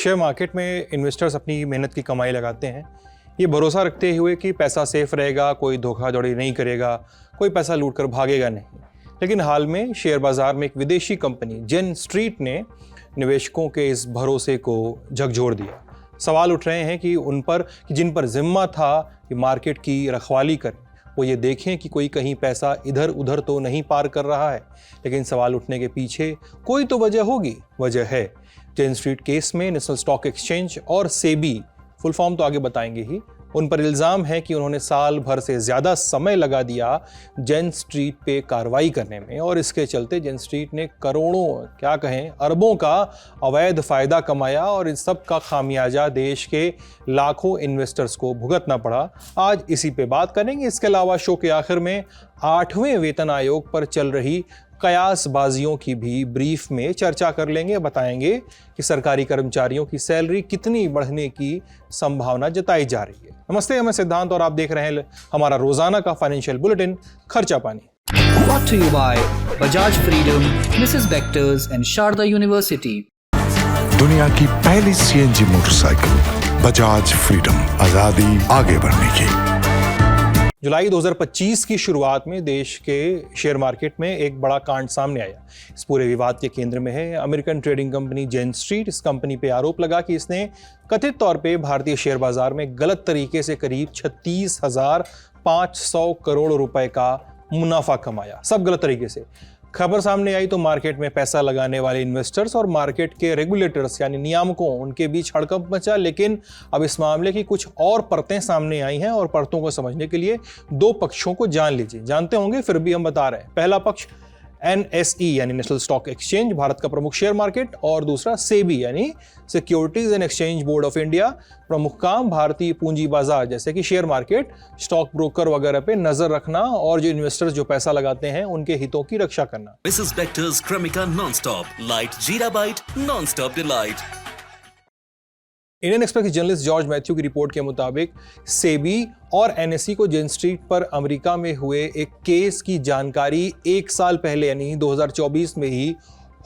Share market में investors अपनी मेहनत की कमाई लगाते हैं, ये भरोसा रखते हुए कि पैसा सेफ रहेगा, कोई धोखाधड़ी नहीं करेगा, कोई पैसा लूट कर भागेगा नहीं। लेकिन हाल में शेयर बाजार में एक विदेशी कंपनी जेन स्ट्रीट ने निवेशकों के इस भरोसे को झकझोर दिया। सवाल उठ रहे हैं कि उन पर जिन पर जिम्मा था कि मार्केट की रखवाली करें, वो ये देखें कि कोई कहीं पैसा इधर उधर तो नहीं पार कर रहा है। लेकिन सवाल उठने के पीछे कोई तो वजह होगी। वजह है जेन स्ट्रीट केस में नेशनल स्टॉक एक्सचेंज और सेबी, फुल फॉर्म तो आगे बताएंगे ही, उन पर इल्ज़ाम है कि उन्होंने साल भर से ज़्यादा समय लगा दिया जेन स्ट्रीट पे कार्रवाई करने में, और इसके चलते जेन स्ट्रीट ने करोड़ों, क्या कहें अरबों का अवैध फ़ायदा कमाया और इन सब का खामियाजा देश के लाखों इन्वेस्टर्स को भुगतना पड़ा। आज इसी पे बात करेंगे। इसके अलावा शो के आखिर में 8वें वेतन आयोग पर चल रही कयासबाजियों की भी ब्रीफ में चर्चा कर लेंगे। बताएंगे कि सरकारी कर्मचारियों की सैलरी कितनी बढ़ने की संभावना जताई जा रही है। नमस्ते, मैं सिद्धांत और आप देख रहे हैं हमारा रोजाना का फाइनेंशियल बुलेटिन खर्चा पानी। Brought to you by Bajaj Freedom, Mrs. Bectors and Sharda University. दुनिया की पहली सीएनजी मोटरसाइकिल बजाज फ्रीडम, आजादी आगे बढ़ने की। जुलाई 2025 की शुरुआत में देश के शेयर मार्केट में एक बड़ा कांड सामने आया। इस पूरे विवाद के केंद्र में है अमेरिकन ट्रेडिंग कंपनी जेन स्ट्रीट। इस कंपनी पे आरोप लगा कि इसने कथित तौर पे भारतीय शेयर बाजार में गलत तरीके से करीब 36,500 करोड़ रुपए का मुनाफा कमाया। सब गलत तरीके से। खबर सामने आई तो मार्केट में पैसा लगाने वाले इन्वेस्टर्स और मार्केट के रेगुलेटर्स यानी नियामकों, उनके बीच हड़कंप मचा। लेकिन अब इस मामले की कुछ और परतें सामने आई हैं और परतों को समझने के लिए दो पक्षों को जान लीजिए। जानते होंगे फिर भी हम बता रहे हैं। पहला पक्ष NSE यानी नेशनल स्टॉक एक्सचेंज, भारत का प्रमुख शेयर मार्केट, और दूसरा सेबी यानी securities and exchange board of India. प्रमुख काम भारतीय पूंजी बाजार जैसे कि शेयर मार्केट, स्टॉक ब्रोकर वगैरह पे नजर रखना और जो इन्वेस्टर्स जो पैसा लगाते हैं उनके हितों की रक्षा करना। Mrs. Bector's Cremica Non-Stop Light Jeera Bite Non-Stop Delight। Indian express की जर्नलिस्ट जॉर्ज मैथ्यू की रिपोर्ट के मुताबिक सेबी और NSE को जेन स्ट्रीट पर अमेरिका में हुए एक केस की जानकारी 1 साल पहले यानी 2024 में ही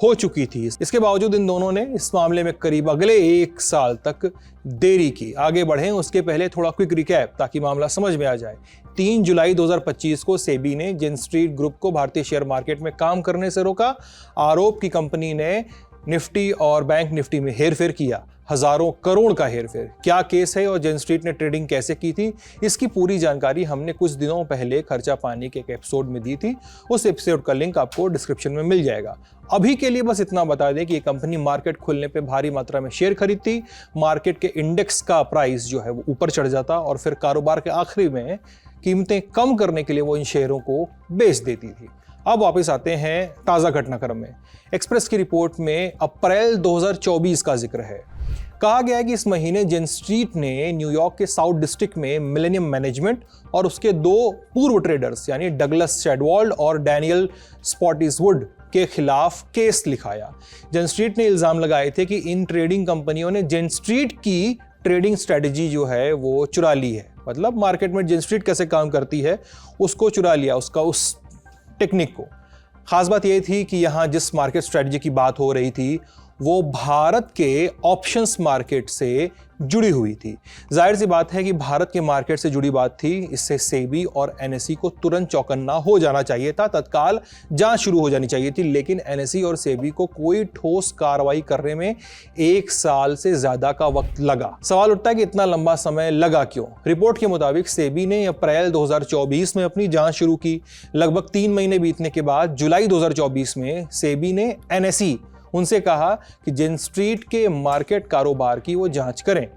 हो चुकी थी। इसके बावजूद इन दोनों ने इस मामले में करीब अगले 1 साल तक देरी की। आगे बढ़ें उसके पहले थोड़ा क्विक रिकैप ताकि मामला समझ में आ जाए। 3 जुलाई 2025 को सेबी ने जेन स्ट्रीट ग्रुप को भारतीय शेयर मार्केट में काम करने से रोका। आरोप की कंपनी ने निफ्टी और बैंक निफ्टी में हेरफेर किया, हजारों करोड़ का हेरफेर। क्या केस है और जेन स्ट्रीट ने ट्रेडिंग कैसे की थी, इसकी पूरी जानकारी हमने कुछ दिनों पहले खर्चा पानी के एक एपिसोड में दी थी। उस एपिसोड का लिंक आपको डिस्क्रिप्शन में मिल जाएगा। अभी के लिए बस इतना बता दें कि ये कंपनी मार्केट खुलने पे भारी मात्रा में शेयर खरीदती, मार्केट के इंडेक्स का प्राइस जो है वो ऊपर चढ़ जाता और फिर कारोबार के आखिरी में कीमतें कम करने के लिए वो इन शेयरों को बेच देती थी। अब वापस आते हैं ताज़ा घटनाक्रम में। एक्सप्रेस की रिपोर्ट में अप्रैल 2024 का जिक्र है। कहा गया है कि इस महीने जेन स्ट्रीट ने न्यूयॉर्क के साउथ डिस्ट्रिक्ट में मिलेनियम मैनेजमेंट और उसके 2 पूर्व ट्रेडर्स यानी डगलस शैडवॉल्ड और डैनियल स्पॉटिसवुड के खिलाफ केस लिखाया। जेन स्ट्रीट ने इल्जाम लगाए थे कि इन ट्रेडिंग कंपनियों ने जेन स्ट्रीट की ट्रेडिंग स्ट्रेटजी जो है वो चुरा ली है। मतलब मार्केट में जेन स्ट्रीट कैसे काम करती है उसको चुरा लिया, उसका उस टेक्निक को। खास बात यह थी कि यहां जिस मार्केट स्ट्रेटजी की बात हो रही थी वो भारत के ऑप्शंस मार्केट से जुड़ी हुई थी। जाहिर सी बात है कि भारत के मार्केट से जुड़ी बात थी, इससे सेबी और NSE को तुरंत चौकन्ना हो जाना चाहिए था, तत्काल जांच शुरू हो जानी चाहिए थी। लेकिन NSE और सेबी को कोई ठोस कार्रवाई करने में 1 साल से ज्यादा का वक्त लगा। सवाल उठता है कि इतना लंबा समय लगा क्यों? रिपोर्ट के मुताबिक सेबी ने अप्रैल 2024 में अपनी जांच शुरू की। लगभग 3 महीने बीतने के बाद जुलाई 2024 में सेबी ने NSE उनसे कहा कि जेन स्ट्रीट के मार्केट कारोबार की वो जांच करें।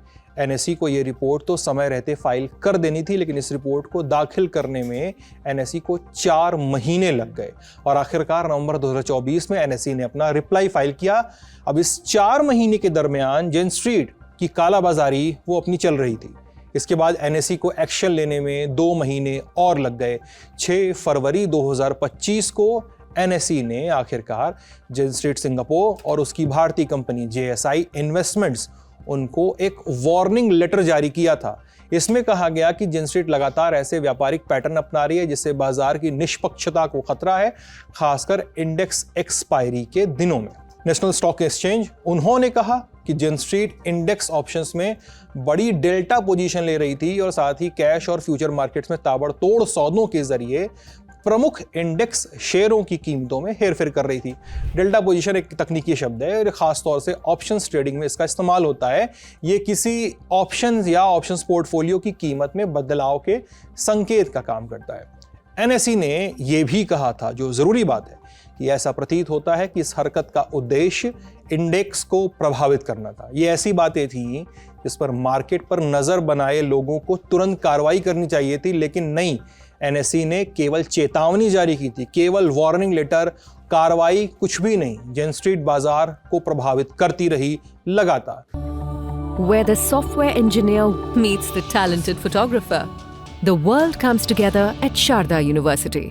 NSE को ये रिपोर्ट तो समय रहते फाइल कर देनी थी, लेकिन इस रिपोर्ट को दाखिल करने में NSE को 4 महीने लग गए और आखिरकार नवंबर 2024 में NSE ने अपना रिप्लाई फाइल किया। अब इस 4 महीने के दरमियान जेन स्ट्रीट की कालाबाजारी वो अपनी चल रही थी। इसके बाद NSE को एक्शन लेने में 2 महीने और लग गए। 6 फरवरी 2025 को NSE ने आखिरकार जेन स्ट्रीट सिंगापुर और उसकी भारतीय कंपनी JSI इन्वेस्टमेंट्स उनको एक वार्निंग लेटर जारी किया था। इसमें कहा गया कि जेन स्ट्रीट लगातार ऐसे व्यापारिक पैटर्न अपना रही है जिससे बाजार की निष्पक्षता को खतरा है, खासकर इंडेक्स एक्सपायरी के दिनों में। नेशनल स्टॉक एक्सचेंज उन्होंने कहा कि जेन स्ट्रीट इंडेक्स ऑप्शंस में बड़ी डेल्टा पोजीशन ले रही थी और साथ ही कैश और फ्यूचर मार्केट्स में ताबड़तोड़ सौदों के जरिए प्रमुख इंडेक्स शेयरों की कीमतों में हेरफेर कर रही थी। डेल्टा पोजीशन एक तकनीकी शब्द है और खास तौर से ऑप्शंस ट्रेडिंग में इसका इस्तेमाल होता है। ये किसी ऑप्शंस या ऑप्शंस पोर्टफोलियो की कीमत में बदलाव के संकेत का काम करता है। एनएसई ने यह भी कहा था, जो जरूरी बात है, कि ऐसा प्रतीत होता है कि इस हरकत का उद्देश्य इंडेक्स को प्रभावित करना था। ये ऐसी बातें थी जिस पर मार्केट पर नजर बनाए लोगों को तुरंत कार्रवाई करनी चाहिए थी, लेकिन नहीं, एनएसई ने केवल चेतावनी जारी की थी, केवल वार्निंग लेटर, कार्रवाई कुछ भी नहीं। जेन स्ट्रीट बाजार को प्रभावित करती रही लगातार। Where the software engineer meets the talented photographer, the world comes together at Sharda University.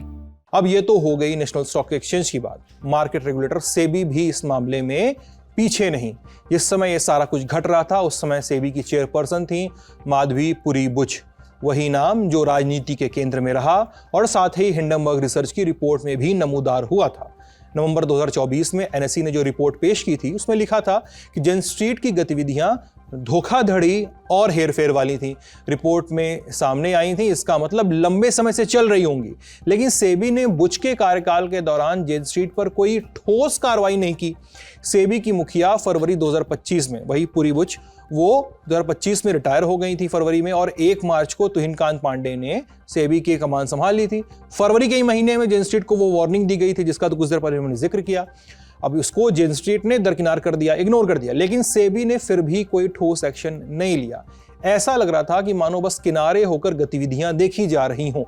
अब ये तो हो गई नेशनल स्टॉक एक्सचेंज की बात। मार्केट रेगुलेटर सेबी भी इस मामले में पीछे नहीं। जिस समय ये सारा कुछ घट रहा था उस समय सेबी की चेयरपर्सन थी माधवी पुरी बुच, वही नाम जो राजनीति के केंद्र में रहा और साथ ही हिंडनबर्ग रिसर्च की रिपोर्ट में भी नमूदार हुआ था। नवंबर 2024 में एनएसई ने जो रिपोर्ट पेश की थी उसमें लिखा था कि जेन स्ट्रीट की गतिविधियां धोखाधड़ी और हेरफेर वाली थी। रिपोर्ट में सामने आई थी, इसका मतलब लंबे समय से चल रही होंगी। लेकिन सेबी ने बुच के कार्यकाल के दौरान जेन स्ट्रीट पर कोई ठोस कार्रवाई नहीं की। सेबी की मुखिया फरवरी 2025 में, वही पुरी बुच, वो 2025 में रिटायर हो गई थी फरवरी में, और 1 मार्च को तुहिनकांत पांडे ने सेबी की कमान संभाल ली थी। फरवरी के ही महीने में जेन स्ट्रीट को वो वार्निंग दी गई थी जिसका तो कुछ देर पहले मैंने जिक्र किया। अब उसको जेन स्ट्रीट ने दरकिनार कर दिया, इग्नोर कर दिया, लेकिन सेबी ने फिर भी कोई ठोस एक्शन नहीं लिया। ऐसा लग रहा था कि मानो बस किनारे होकर गतिविधियां देखी जा रही हों।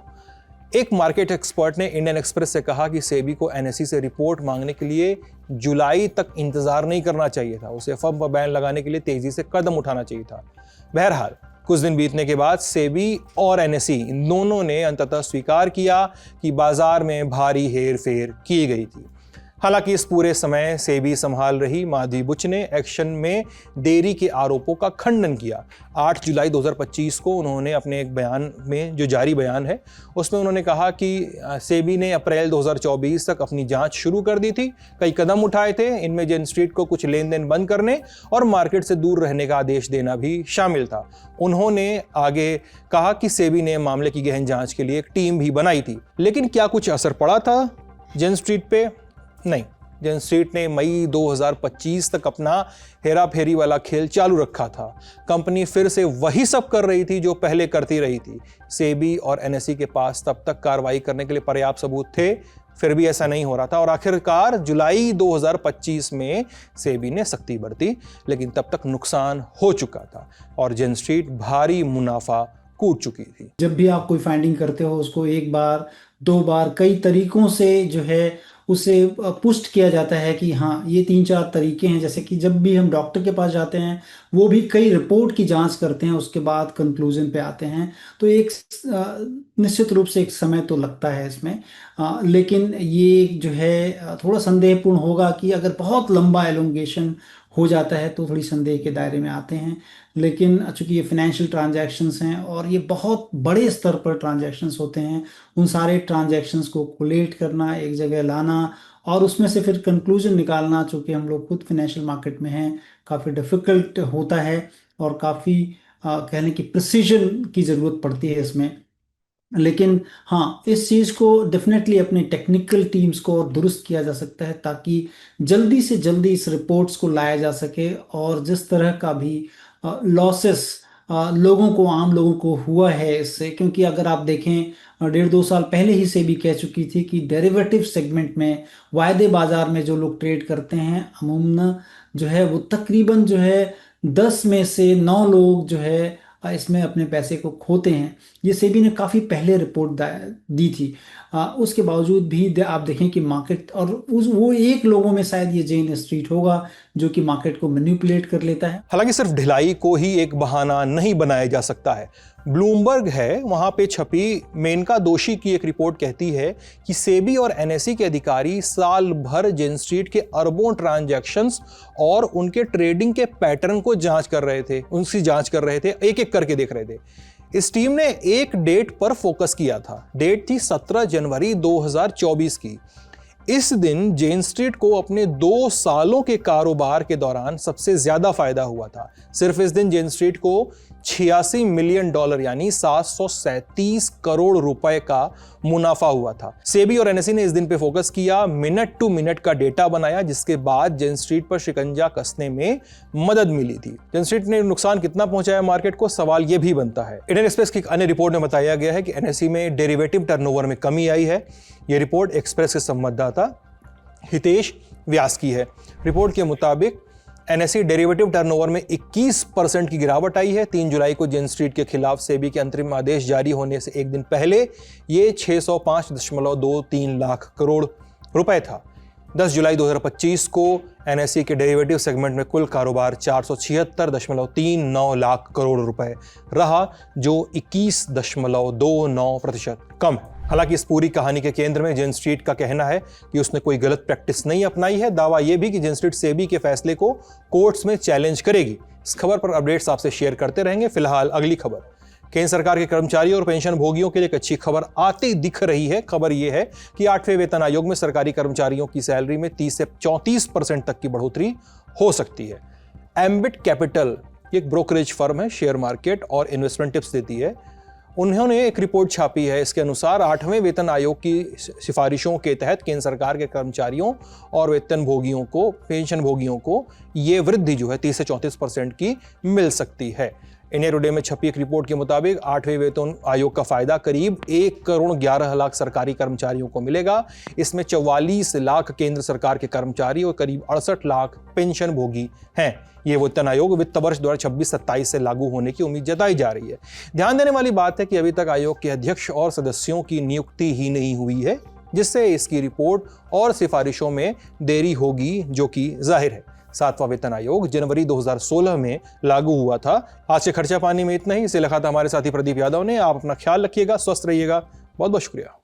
एक मार्केट एक्सपर्ट ने इंडियन एक्सप्रेस से कहा कि सेबी को एनएसई से रिपोर्ट मांगने के लिए जुलाई तक इंतजार नहीं करना चाहिए था, उसे फर्म पर बैन लगाने के लिए तेजी से कदम उठाना चाहिए था। बहरहाल कुछ दिन बीतने के बाद सेबी और एनएसई इन दोनों ने अंततः स्वीकार किया कि बाजार में भारी हेरफेर की गई थी। हालांकि इस पूरे समय सेबी संभाल रही माधवी बुच ने एक्शन में देरी के आरोपों का खंडन किया। 8 जुलाई 2025 को उन्होंने अपने एक बयान में, जो जारी बयान है, उसमें उन्होंने कहा कि सेबी ने अप्रैल 2024 तक अपनी जांच शुरू कर दी थी, कई कदम उठाए थे, इनमें जेन स्ट्रीट को कुछ लेन देन बंद करने और मार्केट से दूर रहने का आदेश देना भी शामिल था। उन्होंने आगे कहा कि सेबी ने मामले की गहन जांच के लिए एक टीम भी बनाई थी। लेकिन क्या कुछ असर पड़ा था जेन स्ट्रीट पे? नहीं। जेन स्ट्रीट ने मई 2025 तक अपना हेरा फेरी वाला खेल चालू रखा था। कंपनी फिर से वही सब कर रही थी जो पहले करती रही थी। सेबी और एनएसई के पास तब तक कार्रवाई करने के लिए पर्याप्त सबूत थे, फिर भी ऐसा नहीं हो रहा था और आखिरकार जुलाई 2025 में सेबी ने सख्ती बरती, लेकिन तब तक नुकसान हो चुका था और जेन स्ट्रीट भारी मुनाफा कूट चुकी थी। जब भी आप कोई फाइंडिंग करते हो उसको 1 बार 2 बार कई तरीकों से जो है उसे पुष्ट किया जाता है कि हाँ ये 3-4 तरीके हैं। जैसे कि जब भी हम डॉक्टर के पास जाते हैं वो भी कई रिपोर्ट की जांच करते हैं, उसके बाद कंक्लूजन पे आते हैं। तो एक निश्चित रूप से एक समय तो लगता है इसमें, लेकिन ये जो है थोड़ा संदेहपूर्ण होगा कि अगर बहुत लंबा एलोंगेशन हो जाता है तो थोड़ी संदेह के दायरे में आते हैं। लेकिन चूंकि ये फाइनेंशियल ट्रांजैक्शंस हैं और ये बहुत बड़े स्तर पर ट्रांजैक्शंस होते हैं, उन सारे ट्रांजैक्शंस को कोलेट करना, एक जगह लाना और उसमें से फिर कंक्लूजन निकालना, चूंकि हम लोग खुद फाइनेंशियल मार्केट में हैं, काफ़ी डिफ़िकल्ट होता है और काफ़ी कहने की प्रिसीजन की ज़रूरत पड़ती है इसमें। लेकिन हाँ, इस चीज़ को डेफिनेटली अपने टेक्निकल टीम्स को और दुरुस्त किया जा सकता है ताकि जल्दी से जल्दी इस रिपोर्ट्स को लाया जा सके और जिस तरह का भी लॉसेस लोगों को, आम लोगों को हुआ है इससे, क्योंकि अगर आप देखें 1.5-2 साल पहले ही सेबी कह चुकी थी कि डेरिवेटिव सेगमेंट में, वायदे बाजार में जो लोग ट्रेड करते हैं अमूमन जो है वो तकरीबन जो है 10 में से 9 लोग जो है इसमें अपने पैसे को खोते हैं। ये सेबी ने काफ़ी पहले रिपोर्ट दी थी। उसके बावजूद भी आप देखें कि मार्केट और वो एक लोगों में शायद ये जेन स्ट्रीट होगा जो कि मार्केट को मैनिपुलेट कर लेता है। हालांकि सिर्फ ढिलाई को ही एक बहाना नहीं बनाया जा सकता है। ब्लूमबर्ग है, वहां पे छपी मेनका दोषी की एक रिपोर्ट कहती है कि सेबी और एनएसई के अधिकारी साल भर जेन स्ट्रीट के अरबों ट्रांजैक्शंस और उनके ट्रेडिंग के पैटर्न को जांच कर रहे थे, एक एक करके देख रहे थे। इस टीम ने एक डेट पर फोकस किया था। डेट थी 17 जनवरी 2024 की। इस दिन जेन स्ट्रीट को अपने 2 सालों के कारोबार के दौरान सबसे ज्यादा फायदा हुआ था। सिर्फ इस दिन जेन स्ट्रीट को $86 मिलियन यानी 737 करोड़ रुपए का मुनाफा हुआ था। सेबी और एनएसई ने इस दिन पे फोकस किया, मिनट टू मिनट का डेटा बनाया, जिसके बाद जेन स्ट्रीट पर शिकंजा कसने में मदद मिली थी। जेन स्ट्रीट ने नुकसान कितना पहुंचाया मार्केट को, सवाल यह भी बनता है। इंडियन एक्सप्रेस की एक अन्य रिपोर्ट में बताया गया है कि एनएसई में डेरिवेटिव टर्नओवर में कमी आई है। यह रिपोर्ट एक्सप्रेस के संवाददाता हितेश व्यास की है। रिपोर्ट के मुताबिक एनएसई डेरिवेटिव टर्नओवर में 21% की गिरावट आई है। 3 जुलाई को जेन स्ट्रीट के खिलाफ सेबी के अंतरिम आदेश जारी होने से एक दिन पहले ये 605.23 लाख करोड़ रुपए था। 10 जुलाई 2025 को एनएसई के डेरिवेटिव सेगमेंट में कुल कारोबार 476.39 लाख करोड़ रुपए रहा, जो 21.29% कम है। हालांकि इस पूरी कहानी के केंद्र में जेन स्ट्रीट का कहना है कि उसने कोई गलत प्रैक्टिस नहीं अपनाई है। दावा यह भी कि जेन स्ट्रीट सेबी के फैसले को कोर्ट्स में चैलेंज करेगी। इस खबर पर अपडेट्स आपसे शेयर करते रहेंगे। फिलहाल अगली खबर, केंद्र सरकार के कर्मचारियों और पेंशन भोगियों के लिए एक अच्छी खबर आती दिख रही है। खबर यह है कि 8वें वेतन आयोग में सरकारी कर्मचारियों की सैलरी में 30 से 34% तक की बढ़ोतरी हो सकती है। एम्बिट कैपिटल एक ब्रोकरेज फर्म है, शेयर मार्केट और इन्वेस्टमेंट टिप्स देती है। उन्होंने एक रिपोर्ट छापी है। इसके अनुसार 8वें वेतन आयोग की सिफारिशों के तहत केंद्र सरकार के कर्मचारियों और वेतन भोगियों को, पेंशन भोगियों को ये वृद्धि जो है 30 से 34% की मिल सकती है। इंडिया टुडे में छपी एक रिपोर्ट के मुताबिक 8वें वेतन आयोग का फायदा करीब 1,11,00,000 सरकारी कर्मचारियों को मिलेगा। इसमें 44 लाख केंद्र सरकार के कर्मचारी और करीब 68 लाख पेंशन भोगी हैं। ये वेतन आयोग वित्त वर्ष 2026-27 से लागू होने की उम्मीद जताई जा रही है। ध्यान देने वाली बात है कि अभी तक आयोग के अध्यक्ष और सदस्यों की नियुक्ति ही नहीं हुई है, जिससे इसकी रिपोर्ट और सिफारिशों में देरी होगी, जो कि जाहिर है। 7वां वेतन आयोग जनवरी 2016 में लागू हुआ था। आज के खर्चा पानी में इतना ही। इसे लिखा था हमारे साथी प्रदीप यादव ने। आप अपना ख्याल रखिएगा, स्वस्थ रहिएगा। बहुत बहुत शुक्रिया।